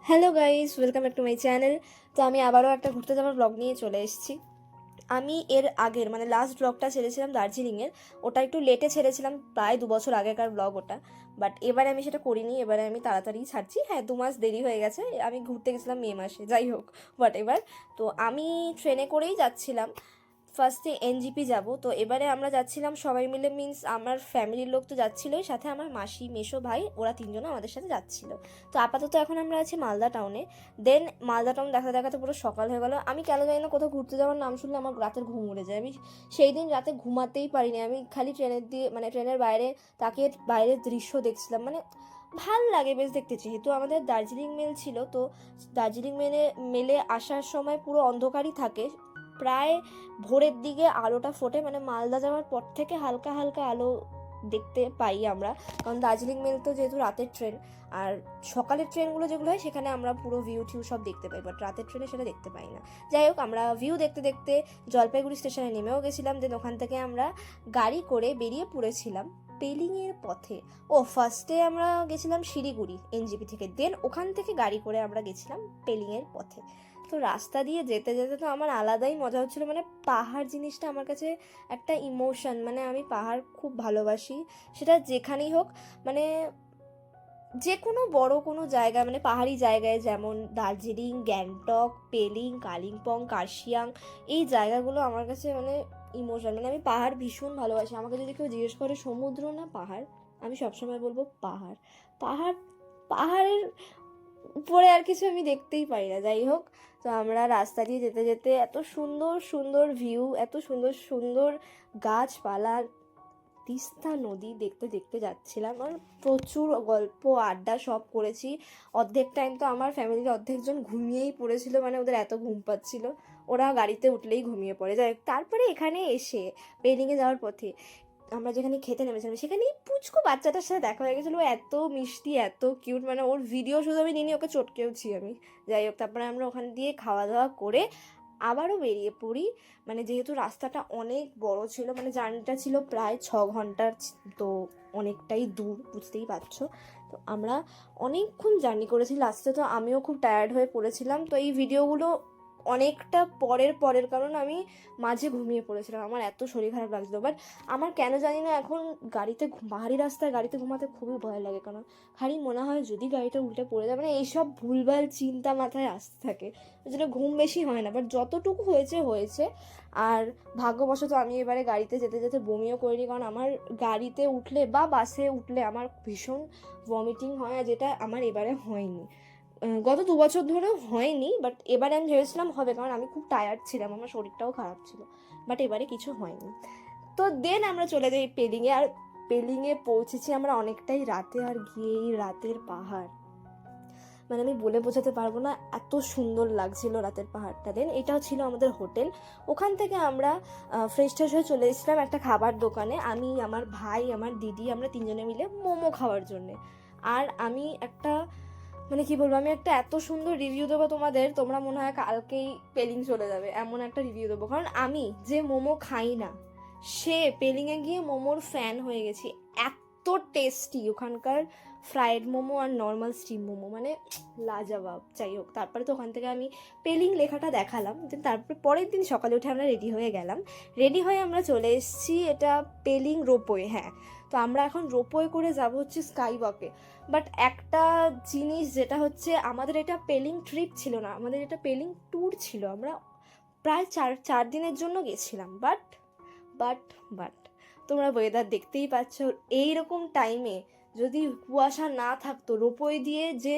Hello guys, welcome back to my channel. তো আমি আবারও একটা ঘুরতে যাওয়ার ব্লগ নিয়ে চলে এসেছি। আমি এর আগের লাস্ট ব্লগটা ছেড়েছিলাম দার্জিলিংয়ের। ওটা একটু লেটে ছেড়েছিলাম, প্রায় 2 বছর আগেকার ব্লগ ওটা। বাট এবারে আমি সেটা করিনি, এবারে আমি তাড়াতাড়ি ছাড়ছি। হ্যাঁ, 2 মাস দেরি হয়ে গেছে। আমি ঘুরতে গেছিলাম মে মাসে, যাই হোক বাট এবার তো আমি ট্রেনে করেই যাচ্ছিলাম। ফার্স্টে এনজিপি যাব, তো এবারে আমরা যাচ্ছিলাম সবাই মিলে, মিন্স আমার ফ্যামিলির লোক তো যাচ্ছিলোই, সাথে আমার মাসি মেসো ভাই ওরা তিনজনে আমাদের সাথে যাচ্ছিল। তো আপাতত এখন আমরা আছি মালদা টাউনে। দেন মালদা টাউন দেখা দেখাতে পুরো সকাল হয়ে গেল। আমি কেন জানি না, কোথাও ঘুরতে যাওয়ার নাম শুনলে আমার রাতের ঘুম উড়ে যায়। আমি সেই দিন রাতে ঘুমাতেই পারিনি। আমি খালি ট্রেনের বাইরে তাকিয়ে বাইরের দৃশ্য দেখছিলাম। ভাল লাগে বেশ দেখতে। যেহেতু আমাদের দার্জিলিং মেল ছিল, তো দার্জিলিং মেলে আসার সময় পুরো অন্ধকারই থাকে। প্রায় ভোরের দিকে আলোটা ফোটে, মালদা যাওয়ার পর থেকে হালকা হালকা আলো দেখতে পাই আমরা। কারণ দার্জিলিং মেল তো যেহেতু রাতের ট্রেন, আর সকালের ট্রেনগুলো যেগুলো হয় সেখানে আমরা পুরো ভিউ টিউ সব দেখতে পাই, বাট রাতের ট্রেনে সেটা দেখতে পাই না। যাই হোক, আমরা ভিউ দেখতে দেখতে জলপাইগুড়ি স্টেশনে নেমেও গেছিলাম। দেন ওখান থেকে আমরা গাড়ি করে বেরিয়ে পড়েছিলাম পেলিংয়ের পথে। ফার্স্টে আমরা গেছিলাম শিলিগুড়ি এনজিপি থেকে, দেন ওখান থেকে গাড়ি করে আমরা গেছিলাম পেলিংয়ের পথে। তো রাস্তা দিয়ে যেতে যেতে তো আমার আলাদাই মজা হচ্ছিলো। পাহাড় জিনিসটা আমার কাছে একটা ইমোশন। আমি পাহাড় খুব ভালোবাসি, সেটা যেখানেই হোক। মানে যে কোনো বড় কোনো জায়গা, পাহাড়ি জায়গায়, যেমন দার্জিলিং, গ্যাংটক, পেলিং, কালিম্পং, কার্শিয়াং, এই জায়গাগুলো আমার কাছে ইমোশন। আমি পাহাড় ভীষণ ভালোবাসি। আমাকে যদি কেউ জিজ্ঞেস করে সমুদ্র না পাহাড়, আমি সবসময় বলবো পাহাড়। পাহাড় পাহাড়ের উপরে আর কিছু আমি দেখতেই পারি না। যাই হোক, তো আমরা রাস্তা দিয়ে যেতে যেতে এত সুন্দর সুন্দর ভিউ, এত সুন্দর সুন্দর গাছপালা, তিস্তা নদী দেখতে দেখতে যাচ্ছিলাম। আর প্রচুর গল্প আড্ডা সব করেছি। অর্ধেক টাইম তো আমার ফ্যামিলির অর্ধেকজন ঘুমিয়েই পড়েছিল, ওদের এত ঘুম পাচ্ছিল, ওরা গাড়িতে উঠলেই ঘুমিয়ে পড়ে। যাই হোক, তারপরে এখানে এসে পেলিংয়ে যাওয়ার পথে আমরা যেখানে খেতে নেমেছিলাম, সেখানেই পুচকু বাচ্চাটার সাথে দেখা হয়ে গেছিলো। ও এত মিষ্টি, এত কিউট, ওর ভিডিও শুধু আমি নিয়ে ওকে চটকেওছি আমি। যাই হোক, তারপরে আমরা ওখান দিয়ে খাওয়া দাওয়া করে আবারও বেরিয়ে পড়ি। যেহেতু রাস্তাটা অনেক বড় ছিল, জার্নিটা ছিল প্রায় 6 ঘন্টার, তো অনেকটাই দূর, বুঝতেই পারছো। তো আমরা অনেকক্ষণ জার্নি করেছি। লাস্টে তো আমিও খুব টায়ার্ড হয়ে পড়েছিলাম। তো এই ভিডিওগুলো অনেকটা পরের কারণ আমি মাঝে ঘুমিয়ে পড়েছিলাম, আমার এত শরীর খারাপ লাগছিল। বাট আমার কেন জানি না এখন গাড়িতে, পাহাড়ি রাস্তায় গাড়িতে ঘুমাতে খুবই ভয় লাগে। কারণ খালি মনে হয় যদি গাড়িটা উল্টে পড়ে যায়, এইসব ভুলভাল চিন্তা মাথায় আসতে থাকে, ওই জন্য ঘুম বেশি হয় না। বাট যতটুকু হয়েছে হয়েছে। আর ভাগ্যবশত আমি এবারে গাড়িতে যেতে যেতে বমিও করিনি, কারণ আমার গাড়িতে উঠলে বা বাসে উঠলে আমার ভীষণ ভমিটিং হয়, আর যেটা আমার এবারে হয়নি। গত 2 বছর ধরেও হয়নি, বাট এবারে আমি ভেবেছিলাম হবে, কারণ আমি খুব টায়ার্ড ছিলাম, আমার শরীরটাও খারাপ ছিল। বাট এবারে কিছু হয়নি। তো দেন আমরা চলে যাই পেলিংয়ে। আর পেলিংয়ে পৌঁছেছি আমরা অনেকটাই রাতে। আর গিয়ে এই রাতের পাহাড়, আমি বলে বোঝাতে পারবো না, এত সুন্দর লাগছিল রাতের পাহাড়টা। দেন এটাও ছিল আমাদের হোটেল। ওখান থেকে আমরা ফ্রেশ ট্রেশ হয়ে চলে এসেছিলাম একটা খাবার দোকানে। আমি, আমার ভাই, আমার দিদি, আমরা তিনজনে মিলে মোমো খাওয়ার জন্যে। আর আমি একটা কি বলবো, আমি একটা এত সুন্দর রিভিউ দেবো তোমাদের, তোমরা মনে হয় কালকেই পেলিং চলে যাবে, এমন একটা রিভিউ দেবো। কারণ আমি যে মোমো খাই না, সে পেলিংয়ে গিয়ে মোমোর ফ্যান হয়ে গেছি। এত টেস্টি ওখানকার ফ্রাইড মোমো আর নর্মাল স্টিম মোমো, লাজবাব। যাই হোক, তারপরে তো ওখান থেকে আমি পেলিং লেখাটা দেখালাম। তারপরে পরের দিন সকালে উঠে আমরা রেডি হয়ে গেলাম। রেডি হয়ে আমরা চলে এসেছি, এটা পেলিং রোপওয়ে। হ্যাঁ, তো আমরা এখন রোপওয়ে করে যাব হচ্ছে স্কাই ওয়াকে। বাট একটা জিনিস যেটা হচ্ছে, আমাদের এটা পেলিং ট্রিপ ছিল না, আমাদের এটা পেলিং ট্যুর ছিল। আমরা প্রায় চার দিনের জন্য গেছিলাম। বাট বাট বাট তোমরা ওয়েদার দেখতেই পাচ্ছ, এইরকম টাইমে যদি কুয়াশা না থাকতো, রোপওয়ে দিয়ে যে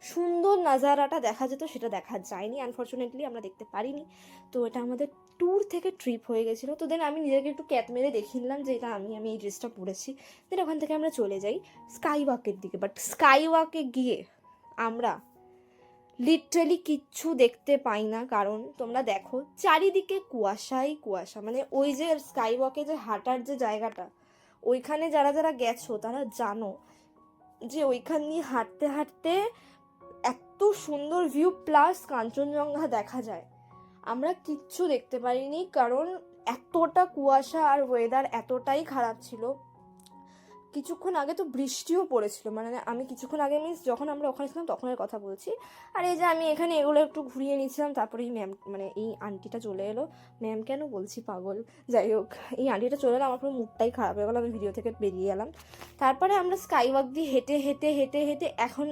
সুন্দর নাজারাটা দেখা যেত সেটা দেখা যায়নি, আনফর্চুনেটলি আমরা দেখতে পারিনি। তো এটা আমাদের ট্যুর থেকে ট্রিপ হয়ে গেছিলো। তো দেন আমি নিজেকে একটু ক্যাপ মেরে দেখিয়ে নিলাম যে এটা আমি এই ড্রেসটা পরেছি। দেন ওখান থেকে আমরা চলে যাই স্কাই ওয়াকের দিকে। বাট স্কাই ওয়াকে গিয়ে আমরা লিটারালি কিচ্ছু দেখতে পাই না, কারণ তোমরা দেখো চারিদিকে কুয়াশাই কুয়াশা। ওই যে স্কাই ওয়াকে যে হাঁটার যে জায়গাটা, ওইখানে যারা যারা গেছো তারা জানো যে ওইখান দিয়ে হাঁটতে হাঁটতে এত সুন্দর ভিউ প্লাস কাঞ্চনজঙ্ঘা দেখা যায়। আমরা কিচ্ছু দেখতে পারিনি, কারণ এতটা কুয়াশা আর ওয়েদার এতটাই খারাপ ছিল। কিছুক্ষণ আগে তো বৃষ্টিও পড়েছিল, মানে আমি কিছুক্ষণ আগে মিন্স যখন আমরা ওখানে ছিলাম তখনের কথা বলছি। আর এই যে আমি এখানে এগুলো একটু ঘুরিয়ে নিচ্ছিলাম, তারপরে এই ম্যাম মানে এই আন্টিটা চলে এলো, ম্যাম কেন বলছি পাগল, যাই হোক এই আন্টিটা চলে এলো, আমার পুরো মুডটাই খারাপ হয়ে গেলো, আমি ভিডিও থেকে বেরিয়ে এলাম। তারপরে আমরা স্কাই ওয়াক দিয়ে হেঁটে হেঁটে হেঁটে হেঁটে এখন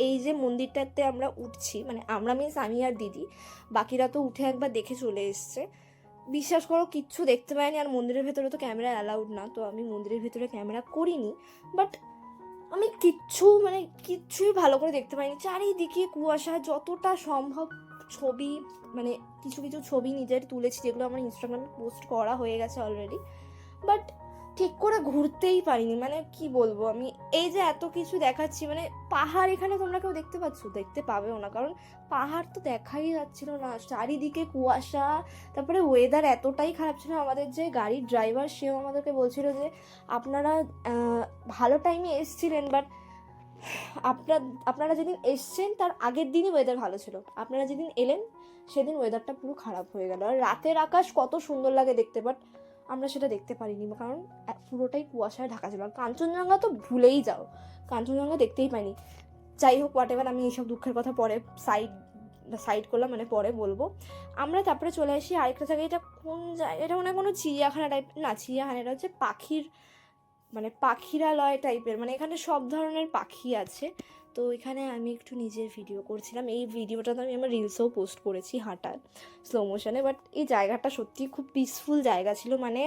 এই যে মন্দিরটাতে আমরা উঠছি, মানে আমরা মিন্স আমি আর দিদি, বাকিরা তো উঠে একবার দেখে চলে এসছে। বিশ্বাস করো কিচ্ছু দেখতে পাইনি, আর মন্দিরের ভেতরে তো ক্যামেরা অ্যালাউড না, তো আমি মন্দিরের ভেতরে ক্যামেরা করিনি। বাট আমি কিচ্ছুই ভালো করে দেখতে পাইনি, চারিদিকে কুয়াশা, যতটা সম্ভব ছবি মানে কিছু কিছু ছবি নিজের তুলেছি যেগুলো আমার ইনস্টাগ্রামে পোস্ট করা হয়ে গেছে অলরেডি, বাট ঠিক করে ঘুরতেই পারিনি। মানে কি বলবো আমি, এই যে এত কিছু দেখাচ্ছি, মানে পাহাড় এখানে তোমরা কেউ দেখতে পাচ্ছ, দেখতে পাবেও না, কারণ পাহাড় তো দেখাই যাচ্ছিল না, চারিদিকে কুয়াশা। তারপরে ওয়েদার এতটাই খারাপ ছিল, আমাদের যে গাড়ির ড্রাইভার সেও আমাদেরকে বলছিল যে আপনারা ভালো টাইমে এসছিলেন, বাট আপনারা যেদিন এসছেন তার আগের দিনই ওয়েদার ভালো ছিল, আপনারা যেদিন এলেন সেদিন ওয়েদারটা পুরো খারাপ হয়ে গেল। আর রাতের আকাশ কত সুন্দর লাগে দেখতে, বাট আমরা সেটা দেখতে পারিনি, কারণ পুরোটাই কুয়াশায় ঢাকা ছিল। আর কাঞ্চনজঙ্ঘা তো ভুলেই যাও, কাঞ্চনজঙ্ঘা দেখতেই পাইনি। যাই হোক হোয়াট এভার, আমি এইসব দুঃখের কথা পরে সাইড করলাম, মানে পরে বলবো। আমরা তারপরে চলে আসি আরেকটা জায়গায়, এটা কোন জায়গা, এটা মানে কোনো চিড়িয়াখানা টাইপ না, চিড়িয়াখানা, এটা হচ্ছে পাখিরালয় টাইপের, মানে এখানে সব ধরনের পাখি আছে। তো এখানে আমি একটু নিজের ভিডিও করছিলাম, এই ভিডিওটা তো আমি আমার রিলসেও পোস্ট করেছি হাঁটার স্লো মোশনে। বাট এই জায়গাটা সত্যি খুব পিসফুল জায়গা ছিল, মানে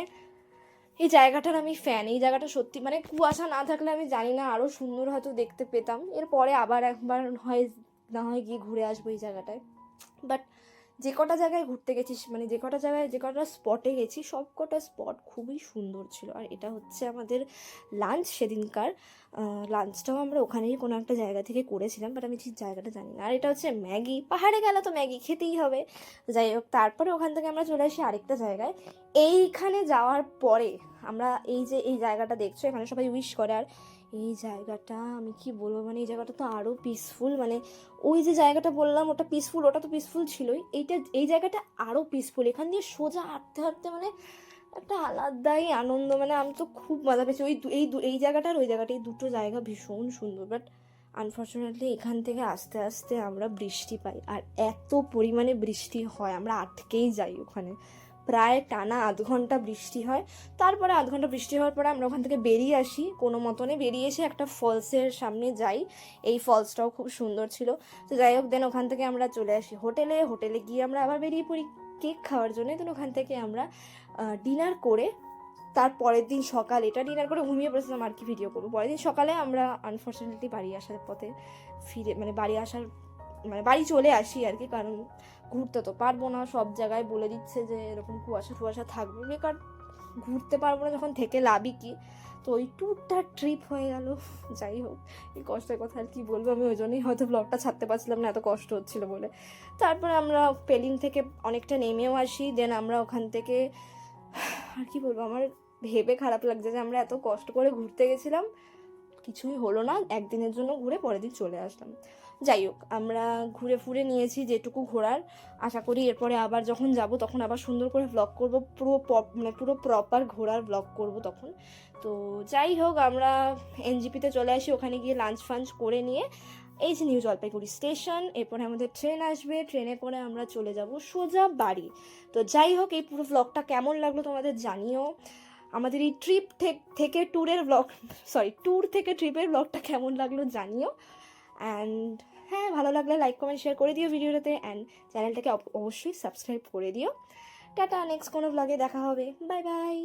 এই জায়গাটার আমি ফ্যান। এই জায়গাটা সত্যি মানে কুয়াশা না থাকলে আমি জানি না আরও সুন্দর হয়তো দেখতে পেতাম। এরপরে আবার একবার না হয় গিয়ে ঘুরে আসবো এই জায়গাটায়। বাট যে কটা জায়গায় ঘুরতে গেছি, মানে যে কটা স্পটে গেছি, সব কটা স্পট খুবই সুন্দর ছিল। আর এটা হচ্ছে আমাদের লাঞ্চ সেদিনকার, লাঞ্চটাও আমরা ওখানেই কোনো একটা জায়গা থেকে করেছিলাম, বাট আমি ঠিক জায়গাটা জানি না। আর এটা হচ্ছে ম্যাগি, পাহাড়ে গেলে তো ম্যাগি খেতেই হবে। যাই হোক, তারপরে ওখান থেকে আমরা চলে আসি আরেকটা জায়গায়। এইখানে যাওয়ার পরে আমরা এই জায়গাটা দেখছো, এখানে সবাই উইশ করে, আর এই জায়গাটা আমি কি বলবো, মানে এই জায়গাটা তো আরও পিসফুল, মানে ওই যে জায়গাটা বললাম ওটা পিসফুল, ওটা তো পিসফুল ছিলই, এই জায়গাটা আরও পিসফুল। এখান দিয়ে সোজা হাঁটতে হাঁটতে মানে একটা আলাদাই আনন্দ, মানে আমি তো খুব মজা পেয়েছি। এই জায়গাটা আর ওই জায়গাটা, এই দুটো জায়গা ভীষণ সুন্দর। বাট আনফর্চুনেটলি এখান থেকে আস্তে আস্তে আমরা বৃষ্টি পাই, আর এত পরিমাণে বৃষ্টি হয় আমরা আটকেই যাই ওখানে, প্রায় টানা আধ ঘন্টা বৃষ্টি হয়। তারপরে আধ ঘন্টা বৃষ্টি হওয়ার পরে আমরা ওখান থেকে বেরিয়ে আসি, কোনো মতনে বেরিয়ে এসে একটা ফলসের সামনে যাই, এই ফলসটাও খুব সুন্দর ছিল। তো যাই হোক, দেন ওখান থেকে আমরা চলে আসি হোটেলে গিয়ে আমরা আবার বেরিয়ে পড়ি কেক খাওয়ার জন্য। দেন ওখান থেকে আমরা ডিনার করে তারপরের দিন সকাল, এটা ডিনার করে ঘুমিয়ে পড়েছিলাম, আর কি ভিডিও করবো। পরের দিন সকালে আমরা আনফর্চুনেটলি বাড়ি আসার পথে বাড়ি চলে আসি আর কি, কারণ ঘুরতে তো পারবো না, সব জায়গায় বলে দিচ্ছে যে এরকম কুয়াশা থাকবে, বেকার ঘুরতে পারবো না যখন, থেকে লাভই কি। তো ওই ট্যুরটা ট্রিপ হয়ে গেল। যাই হোক, এই কষ্টের কথা আর কি বলবো, আমি ওই জন্যই হয়তো ব্লগটা ছাড়তে পারছিলাম না, এত কষ্ট হচ্ছিলো বলে। তারপরে আমরা পেলিং থেকে অনেকটা নেমেও আসি, দেন আমরা ওখান থেকে আর কি বলবো, আমার ভেবে খারাপ লাগছে যে আমরা এত কষ্ট করে ঘুরতে গেছিলাম, কিছুই হলো না, একদিনের জন্য ঘুরে পরের দিন চলে আসলাম। যাই হোক, আমরা ঘুরে ফুরে নিয়েছি যেটুকু ঘোরার, আশা করি এরপরে আবার যখন যাব তখন আবার সুন্দর করে ব্লগ করব, পুরো প্রপার ঘোরার ব্লগ করব তখন। তো যাই হোক, আমরা এনজিপিতে চলে আসি, ওখানে গিয়ে লাঞ্চ ফাঞ্চ করে নিয়ে এই যে নিউ জলপাইগুড়ি স্টেশন, এরপরে আমাদের ট্রেন আসবে, ট্রেনে করে আমরা চলে যাব সোজা বাড়ি। তো যাই হোক, এই পুরো ব্লগটা কেমন লাগলো তোমাদের জানিও, আমাদের এই ট্যুর থেকে ট্রিপের ব্লগটা কেমন লাগলো জানিও। অ্যান্ড হ্যাঁ, ভালো লাগলে লাইক কমেন্ট শেয়ার করে দিও ভিডিওটাতে, অ্যান্ড চ্যানেলটাকে অবশ্যই সাবস্ক্রাইব করে দিও। টাটা, নেক্সট কোনো ব্লগে দেখা হবে, বাই বাই।